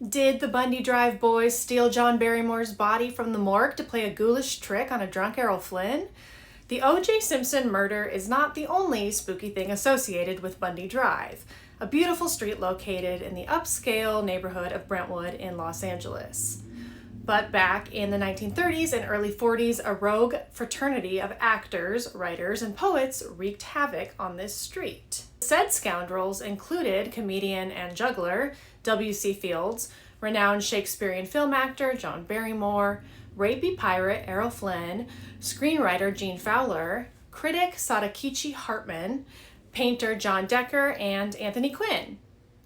Did the Bundy Drive boys steal John Barrymore's body from the morgue to play a ghoulish trick on a drunk Errol Flynn? The O.J. Simpson murder is not the only spooky thing associated with Bundy Drive, a beautiful street located in the upscale neighborhood of Brentwood in Los Angeles. But back in the 1930s and early 40s, a rogue fraternity of actors, writers, and poets wreaked havoc on this street. Said scoundrels included comedian and juggler W.C. Fields, renowned Shakespearean film actor John Barrymore, rapey pirate Errol Flynn, screenwriter Gene Fowler, critic Sadakichi Hartman, painter John Decker, and Anthony Quinn,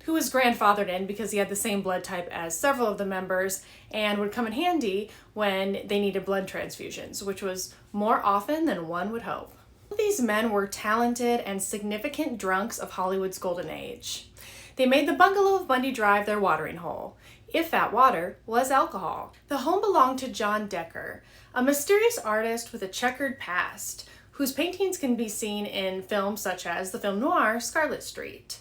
who was grandfathered in because he had the same blood type as several of the members and would come in handy when they needed blood transfusions, which was more often than one would hope. These men were talented and significant drunks of Hollywood's golden age. They made the bungalow of Bundy Drive their watering hole, if that water was alcohol. The home belonged to John Decker, a mysterious artist with a checkered past, whose paintings can be seen in films such as the film noir Scarlet Street.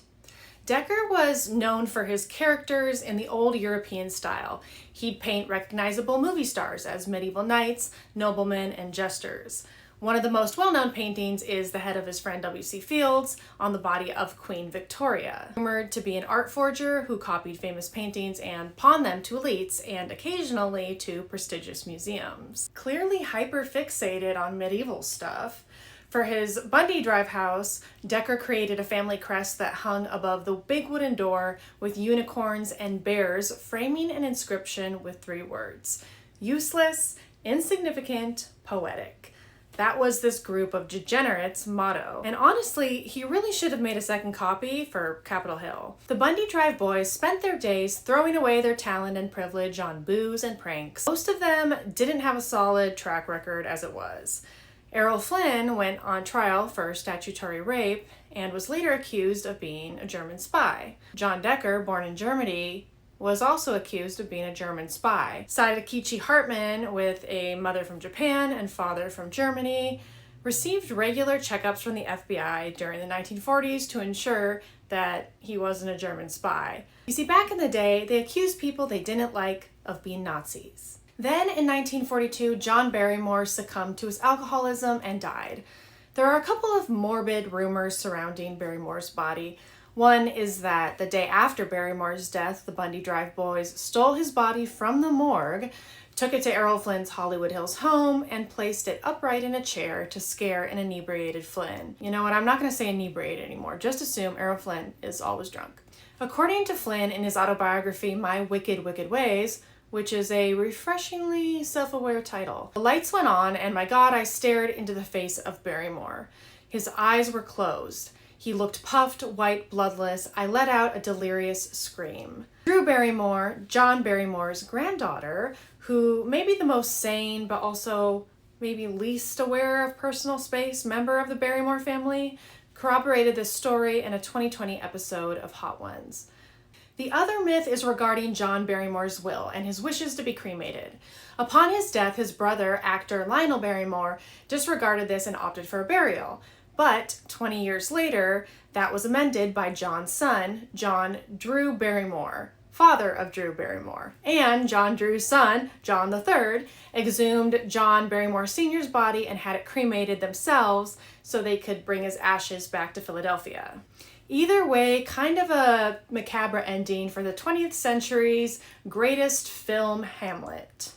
Decker was known for his characters in the old European style. He'd paint recognizable movie stars as medieval knights, noblemen, and jesters. One of the most well-known paintings is the head of his friend W.C. Fields on the body of Queen Victoria, rumored to be an art forger who copied famous paintings and pawned them to elites and occasionally to prestigious museums. Clearly hyper-fixated on medieval stuff, for his Bundy Drive house, Decker created a family crest that hung above the big wooden door with unicorns and bears framing an inscription with 3 words: useless, insignificant, poetic. That was this group of degenerates' motto. And honestly, he really should have made a second copy for Capitol Hill. The Bundy Drive boys spent their days throwing away their talent and privilege on booze and pranks. Most of them didn't have a solid track record as it was. Errol Flynn went on trial for statutory rape and was later accused of being a German spy. John Decker, born in Germany, was also accused of being a German spy. Sadakichi Hartman, with a mother from Japan and father from Germany, received regular checkups from the FBI during the 1940s to ensure that he wasn't a German spy. You see, back in the day, they accused people they didn't like of being Nazis. Then in 1942, John Barrymore succumbed to his alcoholism and died. There are a couple of morbid rumors surrounding Barrymore's body. One is that the day after Barrymore's death, the Bundy Drive boys stole his body from the morgue, took it to Errol Flynn's Hollywood Hills home, and placed it upright in a chair to scare an inebriated Flynn. You know what, I'm not going to say inebriated anymore. Just assume Errol Flynn is always drunk. According to Flynn in his autobiography, My Wicked, Wicked Ways, which is a refreshingly self-aware title, the lights went on, and my God, I stared into the face of Barrymore. His eyes were closed. He looked puffed, white, bloodless. I let out a delirious scream. Drew Barrymore, John Barrymore's granddaughter, who may be the most sane but also maybe least aware of personal space member of the Barrymore family, corroborated this story in a 2020 episode of Hot Ones. The other myth is regarding John Barrymore's will and his wishes to be cremated. Upon his death, his brother, actor Lionel Barrymore, disregarded this and opted for a burial. But 20 years later, that was amended by John's son, John Drew Barrymore, father of Drew Barrymore. And John Drew's son, John III, exhumed John Barrymore Sr.'s body and had it cremated themselves so they could bring his ashes back to Philadelphia. Either way, kind of a macabre ending for the 20th century's greatest film, Hamlet.